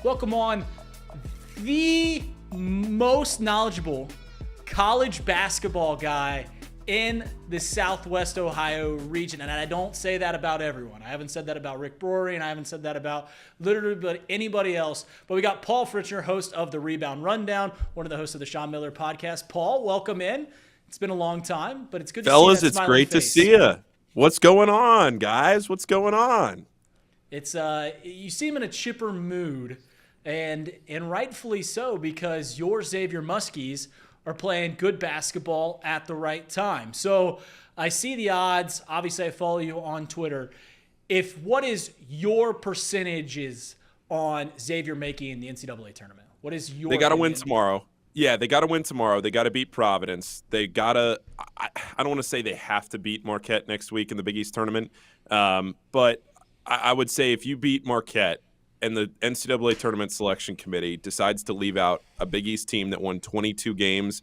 welcome on the most knowledgeable college basketball guy in the Southwest Ohio region. And I don't say that about everyone. I haven't said that about Rick Brory, and I haven't said that about literally anybody else. But we got Paul Fritchner, host of the Rebound Rundown, one of the hosts of the Sean Miller podcast. Paul, welcome in. It's been a long time, but it's good to Fellas, see you. Fellas, it's great to see you. What's going on, guys? What's going on? It's you seem in a chipper mood, and rightfully so, because your Xavier Musketeers are playing good basketball at the right time. So I see the odds. Obviously, I follow you on Twitter. What is your percentages on Xavier making the NCAA tournament? What is your? They got to win tomorrow. Yeah, they got to win tomorrow. They got to beat Providence. They got to. I don't want to say they have to beat Marquette next week in the Big East tournament, but I would say if you beat Marquette and the NCAA Tournament Selection Committee decides to leave out a Big East team that won 22 games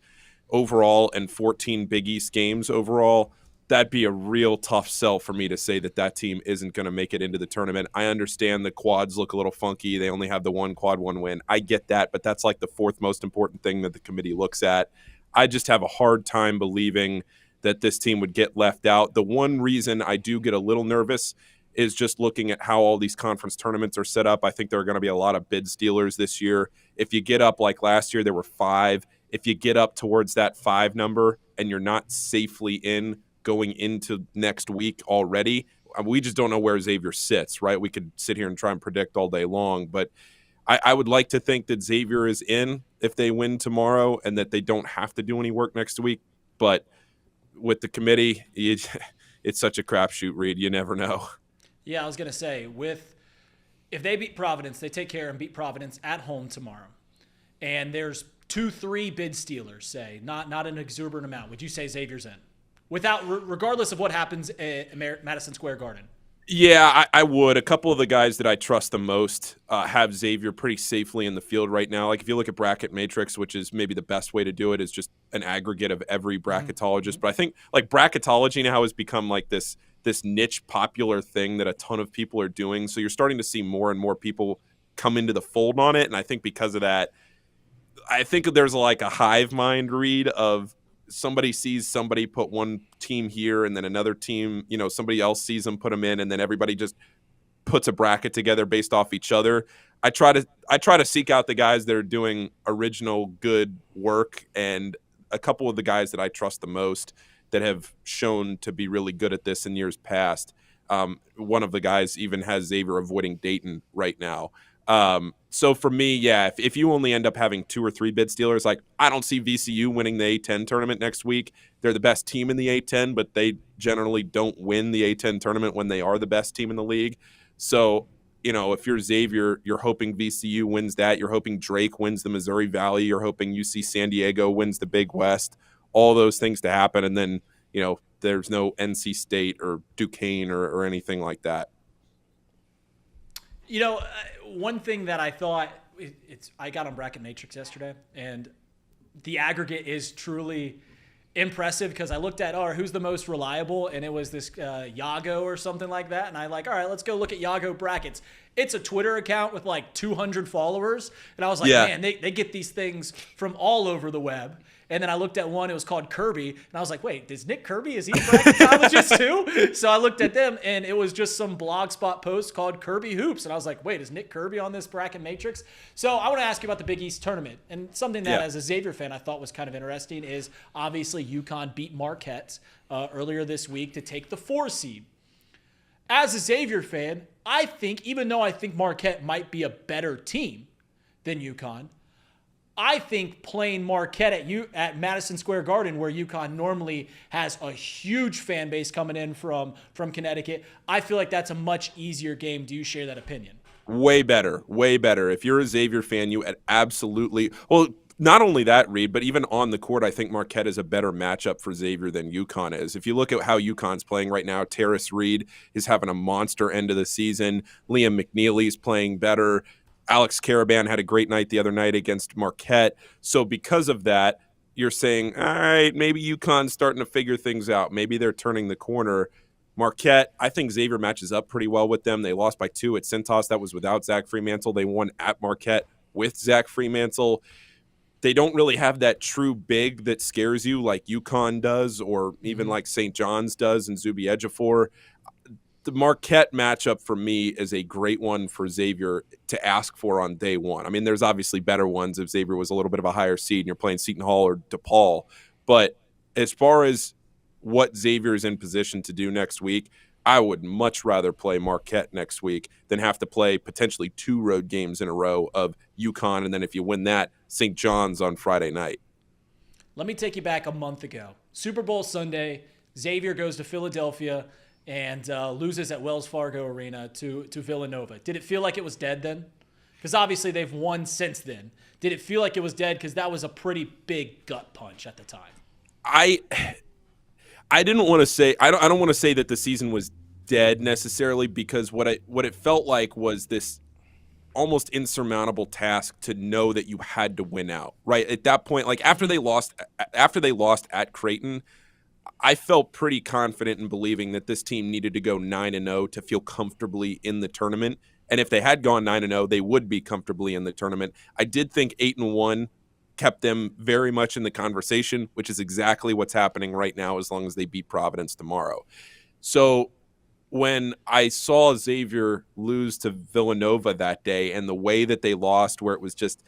overall and 14 Big East games overall, that'd be a real tough sell for me to say that team isn't going to make it into the tournament. I understand the quads look a little funky. They only have the one quad one win. I get that, but that's like the fourth most important thing that the committee looks at. I just have a hard time believing that this team would get left out. The one reason I do get a little nervous is just looking at how all these conference tournaments are set up. I think there are going to be a lot of bid stealers this year. If you get up like last year, there were 5. If you get up towards that 5 number and you're not safely in going into next week already, we just don't know where Xavier sits, right? We could sit here and try and predict all day long, but I would like to think that Xavier is in if they win tomorrow and that they don't have to do any work next week. But with the committee, it's such a crapshoot, Reed. You never know. Yeah, I was going to say, if they beat Providence, they take care and beat Providence at home tomorrow, and there's 2-3 bid stealers, say, not an exuberant amount, would you say Xavier's in? Regardless of what happens at Madison Square Garden? Yeah, I would. A couple of the guys that I trust the most have Xavier pretty safely in the field right now. Like if you look at Bracket Matrix, which is maybe the best way to do it, is just an aggregate of every bracketologist. Mm-hmm. But I think like Bracketology now has become like this niche popular thing that a ton of people are doing. So you're starting to see more and more people come into the fold on it. And I think because of that, I think there's like a hive mind read of somebody sees somebody put one team here and then another team, somebody else sees them put them in, and then everybody just puts a bracket together based off each other. I try to seek out the guys that are doing original good work, and a couple of the guys that I trust the most that have shown to be really good at this in years past. One of the guys even has Xavier avoiding Dayton right now. So for me, yeah, if you only end up having 2 or 3 bid stealers, like I don't see VCU winning the A-10 tournament next week. They're the best team in the A-10, but they generally don't win the A-10 tournament when they are the best team in the league. So, if you're Xavier, you're hoping VCU wins that. You're hoping Drake wins the Missouri Valley. You're hoping UC San Diego wins the Big West. All those things to happen, and then, there's no NC State or Duquesne or anything like that. One thing that I thought, I got on Bracket Matrix yesterday, and the aggregate is truly impressive because I looked at, who's the most reliable, and it was this Yago or something like that, and I all right, let's go look at Yago brackets. It's a Twitter account with like 200 followers, and I was like, man, they get these things from all over the web. And then I looked at one, it was called Kirby, and I was like, wait, is Nick Kirby, is he a bracketologist too? So I looked at them, and it was just some blogspot post called Kirby Hoops. And I was like, wait, is Nick Kirby on this bracket matrix? So I want to ask you about the Big East tournament. And something that as a Xavier fan I thought was kind of interesting is obviously UConn beat Marquette earlier this week to take the 4 seed. As a Xavier fan, I think, even though I think Marquette might be a better team than UConn, I think playing Marquette at Madison Square Garden, where UConn normally has a huge fan base coming in from Connecticut, I feel like that's a much easier game. Do you share that opinion? Way better, way better. If you're a Xavier fan, you absolutely – well, not only that, Reed, but even on the court, I think Marquette is a better matchup for Xavier than UConn is. If you look at how UConn's playing right now, Terrace Reed is having a monster end of the season. Liam McNeely's playing better. Alex Caravan had a great night the other night against Marquette. So because of that, you're saying, all right, maybe UConn's starting to figure things out. Maybe they're turning the corner. Marquette, I think Xavier matches up pretty well with them. They lost by 2 at Cintas. That was without Zach Freemantle. They won at Marquette with Zach Freemantle. They don't really have that true big that scares you like UConn does, or even like St. John's does and Zuby Ejiofor. The Marquette matchup for me is a great one for Xavier to ask for on day one. I mean, there's obviously better ones if Xavier was a little bit of a higher seed and you're playing Seton Hall or DePaul. But as far as what Xavier is in position to do next week, I would much rather play Marquette next week than have to play potentially 2 road games in a row of UConn, and then if you win that, St. John's on Friday night. Let me take you back a month ago. Super Bowl Sunday, Xavier goes to Philadelphia and loses at Wells Fargo Arena to Villanova. Did it feel like it was dead then? Because obviously they've won since then. Did it feel like it was dead? Because that was a pretty big gut punch at the time. I didn't want to say I don't want to say that the season was dead necessarily, because what it felt like was this almost insurmountable task to know that you had to win out. Right at that point, like after they lost at Creighton, I felt pretty confident in believing that this team needed to go 9-0 to feel comfortably in the tournament. And if they had gone 9-0, they would be comfortably in the tournament. I did think 8-1 kept them very much in the conversation, which is exactly what's happening right now as long as they beat Providence tomorrow. So when I saw Xavier lose to Villanova that day and the way that they lost, where it was just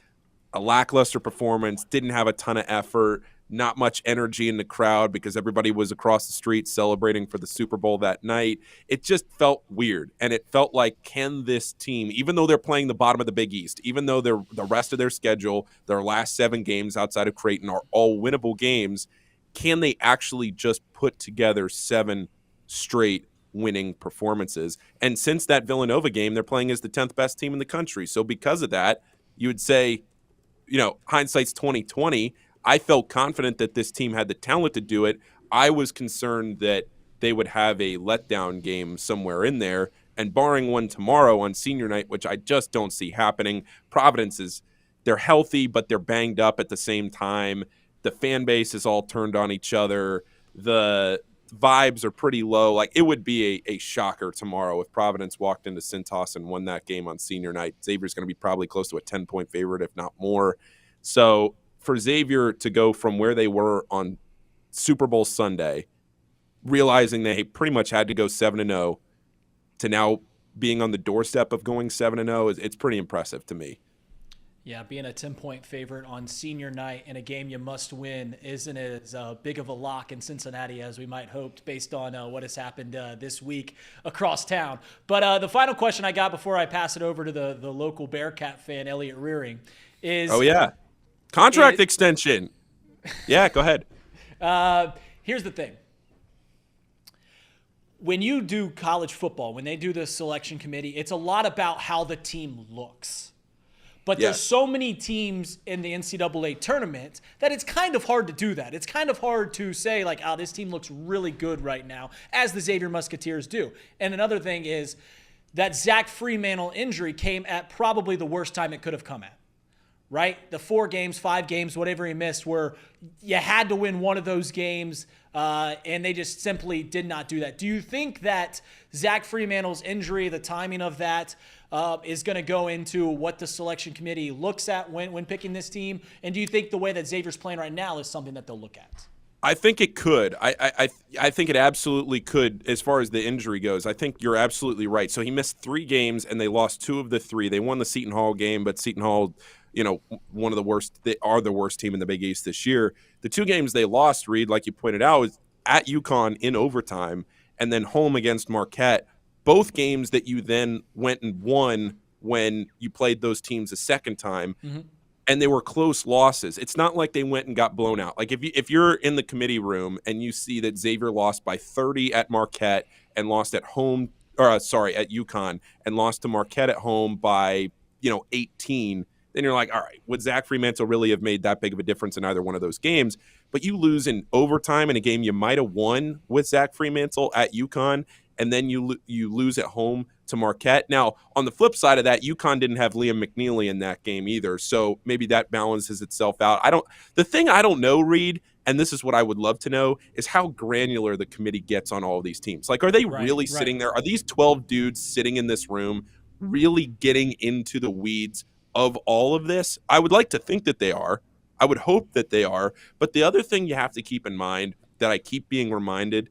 a lackluster performance, didn't have a ton of effort, not much energy in the crowd because everybody was across the street celebrating for the Super Bowl that night, it just felt weird. And it felt like, can this team, even though they're playing the bottom of the Big East, even though the rest of their schedule, their last 7 games outside of Creighton are all winnable games, can they actually just put together 7 straight winning performances? And since that Villanova game, they're playing as the 10th best team in the country. So because of that, you would say, hindsight's 2020. I felt confident that this team had the talent to do it. I was concerned that they would have a letdown game somewhere in there. And barring one tomorrow on senior night, which I just don't see happening, Providence they're healthy, but they're banged up at the same time. The fan base is all turned on each other. The vibes are pretty low. Like, it would be a shocker tomorrow if Providence walked into Cintas and won that game on senior night. Xavier's going to be probably close to a 10-point favorite, if not more. So for Xavier to go from where they were on Super Bowl Sunday, realizing they pretty much had to go 7-0, to now being on the doorstep of going 7-0, it's pretty impressive to me. Yeah, being a 10-point favorite on senior night in a game you must win isn't as big of a lock in Cincinnati as we might hoped based on what has happened this week across town. But the final question I got before I pass it over to the local Bearcat fan, Elliot Rearing, is... Oh, yeah. Contract extension. Yeah, go ahead. Here's the thing. When you do college football, when they do the selection committee, it's a lot about how the team looks. But there's so many teams in the NCAA tournament that it's kind of hard to do that. It's kind of hard to say, like, this team looks really good right now, as the Xavier Musketeers do. And another thing is that Zach Freemantle injury came at probably the worst time it could have come at, right? The 4 games, 5 games, whatever he missed, where you had to win one of those games, and they just simply did not do that. Do you think that Zach Fremantle's injury, the timing of that, is going to go into what the selection committee looks at when picking this team? And do you think the way that Xavier's playing right now is something that they'll look at? I think it could. I think it absolutely could as far as the injury goes. I think you're absolutely right. So he missed 3 games, and they lost 2 of the 3. They won the Seton Hall game, but Seton Hall, one of the worst. They are the worst team in the Big East this year. The 2 games they lost, Reed, like you pointed out, was at UConn in overtime and then home against Marquette. Both games that you then went and won when you played those teams a second time, and they were close losses. It's not like they went and got blown out. Like if you're in the committee room and you see that Xavier lost by 30 at Marquette and lost at home, at UConn, and lost to Marquette at home by 18, then you're like, all right, would Zach Freemantle really have made that big of a difference in either one of those games? But you lose in overtime in a game you might have won with Zach Freemantle at UConn, and then you lose at home to Marquette. Now, on the flip side of that, UConn didn't have Liam McNeely in that game either, so maybe that balances itself out. The thing I don't know, Reed, and this is what I would love to know, is how granular the committee gets on all of these teams. Like, are they really sitting there? Are these 12 dudes sitting in this room really getting into the weeds of all of this? I would like to think that they are. I would hope that they are. But the other thing you have to keep in mind that I keep being reminded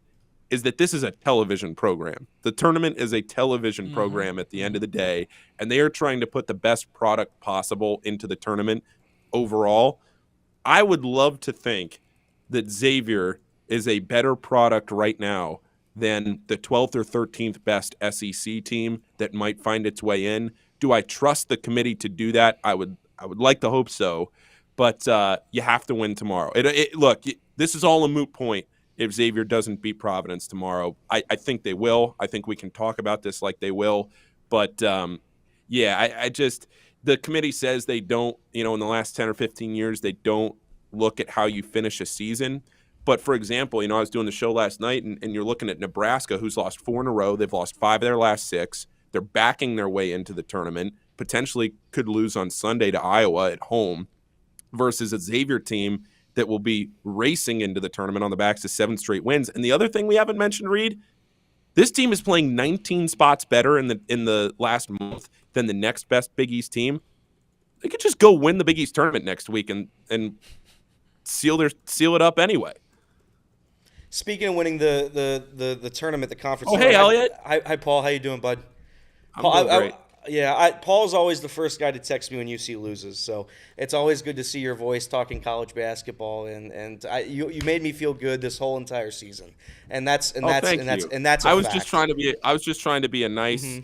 is that this is a television program. The tournament is a television program at the end of the day, and they are trying to put the best product possible into the tournament overall. I would love to think that Xavier is a better product right now than the 12th or 13th best SEC team that might find its way in. Do I trust the committee to do that? I would like to hope so, but you have to win tomorrow. Look, this is all a moot point if Xavier doesn't beat Providence tomorrow. I think they will. I think we can talk about this like they will. But, the committee says they don't, in the last 10 or 15 years, they don't look at how you finish a season. But, for example, I was doing the show last night, and you're looking at Nebraska, who's lost 4 in a row. They've lost 5 of their last 6. They're backing their way into the tournament, potentially could lose on Sunday to Iowa at home, versus a Xavier team that will be racing into the tournament on the backs of 7 straight wins. And the other thing we haven't mentioned, Reed, this team is playing 19 spots better in the last month than the next best Big East team. They could just go win the Big East tournament next week and seal it up anyway. Speaking of winning the tournament, the conference. Oh, hey, Elliot. Hi, Paul. How you doing, bud? I'm doing great. Paul's always the first guy to text me when UC loses, so it's always good to see your voice talking college basketball, and you made me feel good this whole entire season, and that's. I was just trying to be a nice,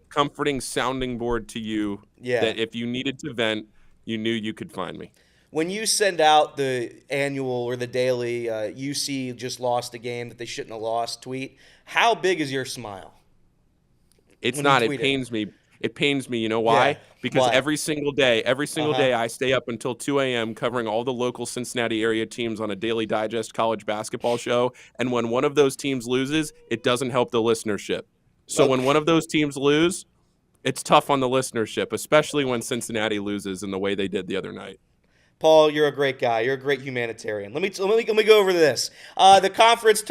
comforting sounding board to you. Yeah. That if you needed to vent, you knew you could find me. When you send out the annual or the daily UC just lost a game that they shouldn't have lost tweet, how big is your smile? It's not. It pains me. It pains me. You know why? Yeah. Because Why? every single day I stay up until 2 a.m. covering all the local Cincinnati area teams on a Daily Digest college basketball show. And when one of those teams loses, it doesn't help the listenership. So when one of those teams lose, it's tough on the listenership, especially when Cincinnati loses in the way they did the other night. Paul, you're a great guy. You're a great humanitarian. Let me go over this. The conference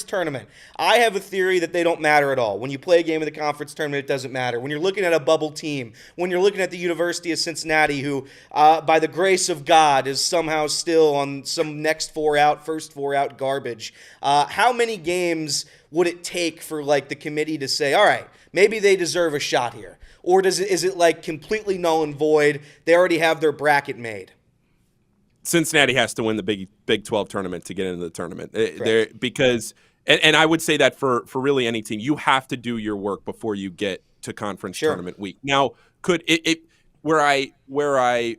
tournament. I have a theory that they don't matter at all. When you play a game of the conference tournament, it doesn't matter. When you're looking at a bubble team, when you're looking at the University of Cincinnati, who, by the grace of God, is somehow still on some first 4 out garbage. How many games would it take for the committee to say, all right, maybe they deserve a shot here? Or is it completely null and void? They already have their bracket made. Cincinnati has to win the Big 12 tournament to get into the tournament. Because I would say that for really any team, you have to do your work before you get to conference tournament week. Now, could it where I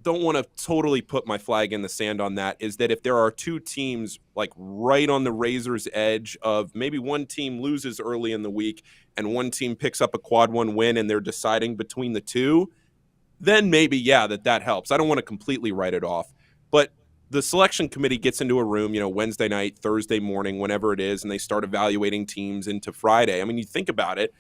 don't want to totally put my flag in the sand on that is that if there are 2 teams right on the razor's edge of maybe one team loses early in the week and one team picks up a quad 1 win and they're deciding between the 2, then maybe, that helps. I don't want to completely write it off. But the selection committee gets into a room, Wednesday night, Thursday morning, whenever it is, and they start evaluating teams into Friday. I mean, you think about it.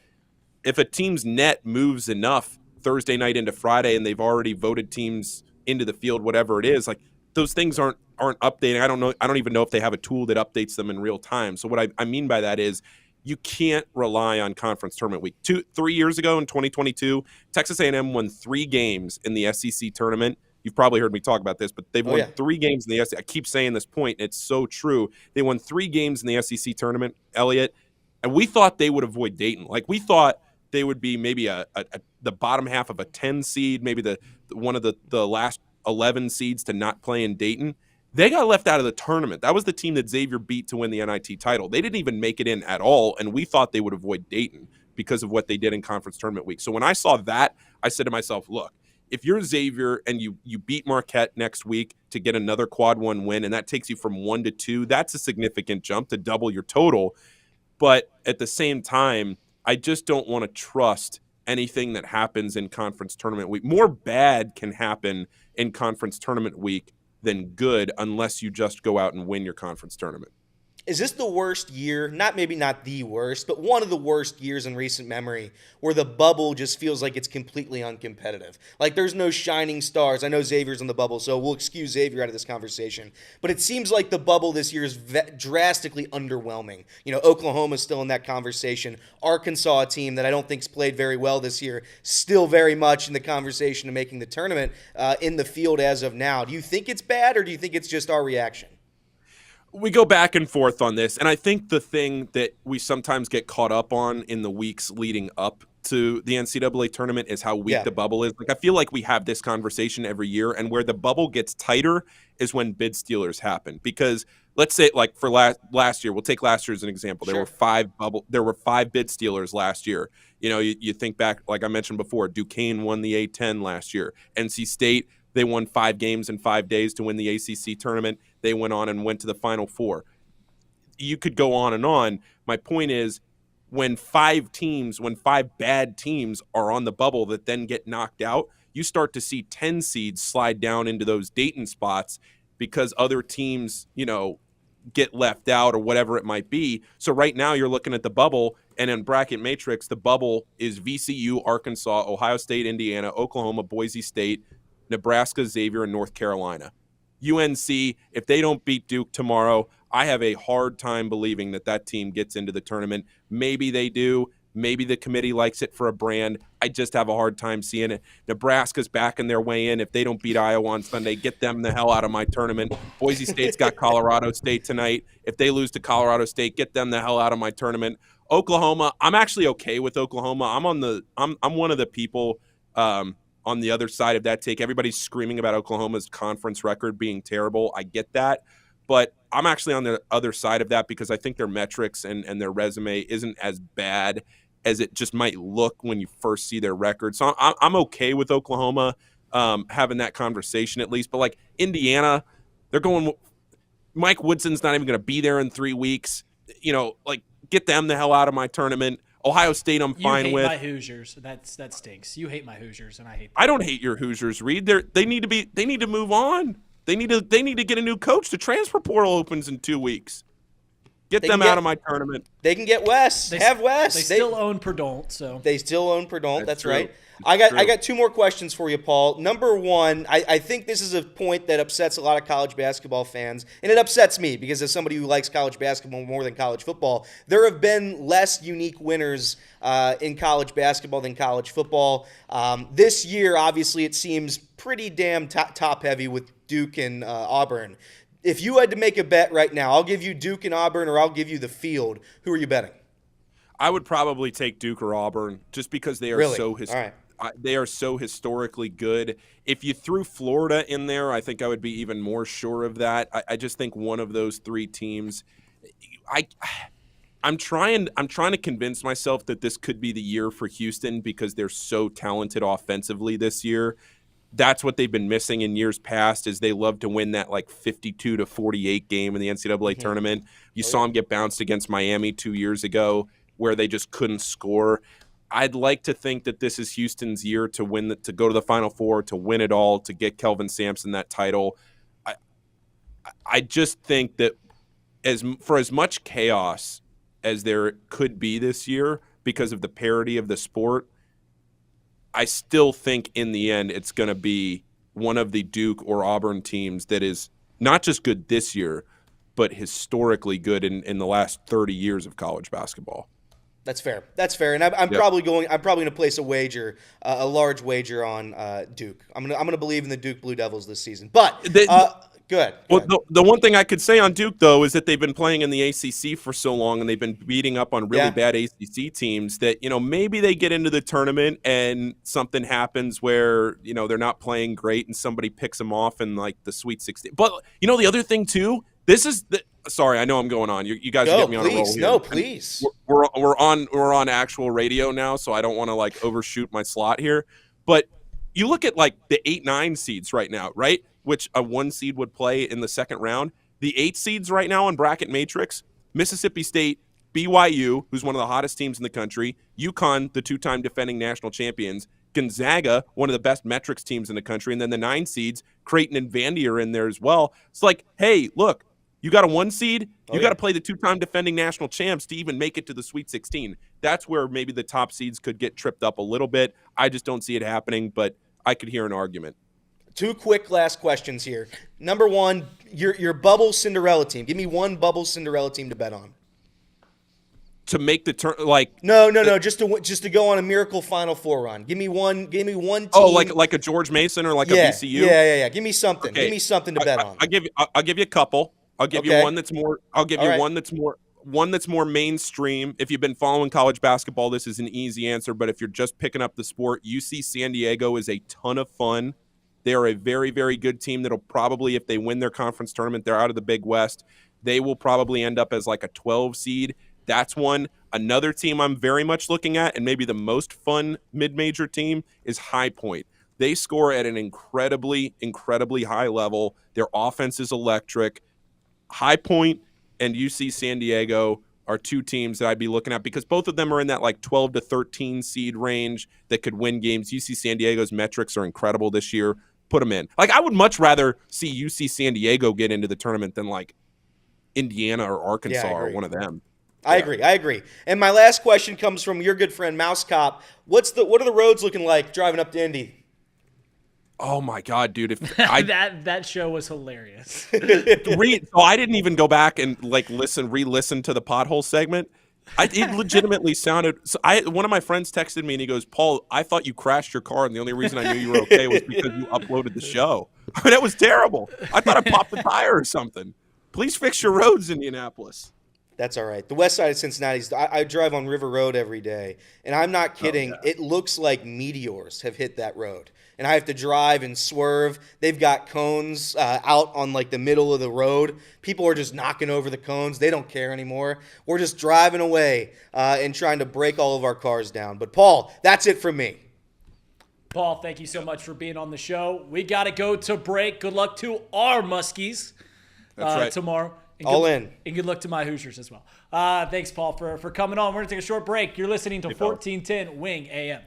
If a team's net moves enough Thursday night into Friday and they've already voted teams into the field, whatever it is, those things aren't updating. I don't even know if they have a tool that updates them in real time. So what I mean by that is you can't rely on conference tournament week. 3 years ago in 2022, Texas A&M won 3 games in the SEC tournament. You've probably heard me talk about this, but they've won 3 games in the SEC. I keep saying this point, and it's so true. They won 3 games in the SEC tournament, Elliot, and we thought they would avoid Dayton. We thought they would be maybe the bottom half of a 10 seed, maybe one of the last 11 seeds to not play in Dayton. They got left out of the tournament. That was the team that Xavier beat to win the NIT title. They didn't even make it in at all, and we thought they would avoid Dayton because of what they did in conference tournament week. So when I saw that, I said to myself, look, if you're Xavier and you beat Marquette next week to get another quad 1 win, and that takes you from 1 to 2, that's a significant jump to double your total. But at the same time, I just don't want to trust anything that happens in conference tournament week. More bad can happen in conference tournament week than good unless you just go out and win your conference tournament. Is this the worst year, maybe not the worst, but one of the worst years in recent memory where the bubble just feels like it's completely uncompetitive? Like there's no shining stars. I know Xavier's in the bubble, so we'll excuse Xavier out of this conversation. But it seems like the bubble this year is drastically underwhelming. Oklahoma's still in that conversation. Arkansas, a team that I don't think's played very well this year, still very much in the conversation of making the tournament in the field as of now. Do you think it's bad, or do you think it's just our reaction? We go back and forth on this, and I think the thing that we sometimes get caught up on in the weeks leading up to the NCAA tournament is how weak the bubble is. Like, I feel like we have this conversation every year, and where the bubble gets tighter is when bid stealers happen. Because let's say, like for last year, we'll take last year as an example. There were five bid stealers last year. You think back, like I mentioned before, Duquesne won the A-10 last year. NC State, they won 5 games in 5 days to win the ACC tournament. They went on and went to the Final Four. You could go on and on. My point is, when 5 bad teams are on the bubble that then get knocked out, you start to see 10 seeds slide down into those Dayton spots because other teams, get left out or whatever it might be. So right now you're looking at the bubble, and in bracket matrix, the bubble is VCU, Arkansas, Ohio State, Indiana, Oklahoma, Boise State, Nebraska, Xavier, and North Carolina. UNC, if they don't beat Duke tomorrow, I have a hard time believing that team gets into the tournament. Maybe they do. Maybe the committee likes it for a brand. I just have a hard time seeing it. Nebraska's backing their way in. If they don't beat Iowa on Sunday, get them the hell out of my tournament. Boise State's got Colorado State tonight. If they lose to Colorado State, get them the hell out of my tournament. Oklahoma, I'm actually okay with Oklahoma. I'm one of the people on the other side of that take. Everybody's screaming about Oklahoma's conference record being terrible. I get that. But I'm actually on the other side of that because I think their metrics and their resume isn't as bad as it just might look when you first see their record. So I'm okay with Oklahoma having that conversation at least. But, like, Indiana, they're going – Mike Woodson's not even going to be there in 3 weeks. Get them the hell out of my tournament. Ohio State, I'm fine with. You hate my Hoosiers. That stinks. You hate my Hoosiers, and I hate them. I don't hate your Hoosiers, Reed. They need to move on. They need to get a new coach. The transfer portal opens in 2 weeks. Get them out of my tournament. They can get Wes. Have Wes. They still own Perdon't, so they still own Perdon't. That's right. True. I got 2 more questions for you, Paul. Number one, I think this is a point that upsets a lot of college basketball fans, and it upsets me because as somebody who likes college basketball more than college football, there have been less unique winners in college basketball than college football. This year, obviously, it seems pretty damn top heavy with Duke and Auburn. If you had to make a bet right now, I'll give you Duke and Auburn, or I'll give you the field. Who are you betting? I would probably take Duke or Auburn just because they are they are so historically good. If you threw Florida in there, I think I would be even more sure of that. I just think one of those 3 teams. I'm trying to convince myself that this could be the year for Houston because they're so talented offensively this year. That's what they've been missing in years past is they love to win that like 52-48 game in the NCAA tournament. You saw them get bounced against Miami 2 years ago where they just couldn't score. I'd like to think that this is Houston's year to win, to go to the Final Four, to win it all, to get Kelvin Sampson that title. I just think that for as much chaos as there could be this year because of the parity of the sport, I still think in the end it's going to be one of the Duke or Auburn teams that is not just good this year, but historically good in the last 30 years of college basketball. That's fair. And I'm probably going to place a wager, a large wager on Duke. I'm gonna believe in the Duke Blue Devils this season. But good. Well, the one thing I could say on Duke, though, is that they've been playing in the ACC for so long and they've been beating up on really bad ACC teams that, maybe they get into the tournament and something happens where, they're not playing great and somebody picks them off in, like, the Sweet 16. But, the other thing, too, sorry, I know I'm going on. You guys get me on a roll here. No, please. We're on actual radio now, so I don't want to, like, overshoot my slot here. But you look at, like, the 8-9 seeds right now, right? Which a 1 seed would play in the second round. The 8 seeds right now on bracket matrix, Mississippi State, BYU, who's one of the hottest teams in the country, UConn, the 2-time defending national champions, Gonzaga, one of the best metrics teams in the country, and then the 9 seeds, Creighton and Vandy are in there as well. It's like, hey, look, You got a 1 seed. Oh, You got to play the 2-time defending national champs to even make it to the Sweet 16. That's where maybe the top seeds could get tripped up a little bit. I just don't see it happening, but I could hear an argument. 2 quick last questions here. Number 1, your bubble Cinderella team. Give me one bubble Cinderella team to bet on. To make the turn, No. Just to go on a miracle Final Four run. Give me one team. Oh, like a George Mason or like a VCU. Yeah. Give me something. Okay. Give me something to bet on. I'll give you a couple. I'll give you one that's more. I'll give you one that's more mainstream. If you've been following college basketball, this is an easy answer. But if you're just picking up the sport, UC San Diego is a ton of fun. They are a very, very good team that'll probably, if they win their conference tournament, they're out of the Big West. They will probably end up as like a 12 seed. That's one. Another team I'm very much looking at, and maybe the most fun mid-major team, is High Point. They score at an incredibly, incredibly high level. Their offense is electric. High Point and UC San Diego are 2 teams that I'd be looking at because both of them are in that like 12 to 13 seed range that could win games. UC San Diego's metrics are incredible this year. Put them in. Like, I would much rather see UC San Diego get into the tournament than like Indiana or Arkansas or one of them. I agree. And my last question comes from your good friend Mouse Cop. What are the roads looking like driving up to Indy? Oh my God, dude! That show was hilarious. So I didn't even go back and like re-listen to the pothole segment. It legitimately sounded. So one of my friends texted me and he goes, "Paul, I thought you crashed your car, and the only reason I knew you were okay was because you uploaded the show." I mean, that was terrible. I thought I popped the tire or something. Please fix your roads, Indianapolis. That's all right. The west side of Cincinnati, I drive on River Road every day, and I'm not kidding. Oh, yeah. It looks like meteors have hit that road, and I have to drive and swerve. They've got cones out on like the middle of the road. People are just knocking over the cones. They don't care anymore. We're just driving away and trying to break all of our cars down. But Paul, that's it from me. Paul, thank you so much for being on the show. We got to go to break. Good luck to our Muskies tomorrow. And good luck to my Hoosiers as well. Thanks, Paul, for coming on. We're going to take a short break. You're listening to 1410 Wing AM.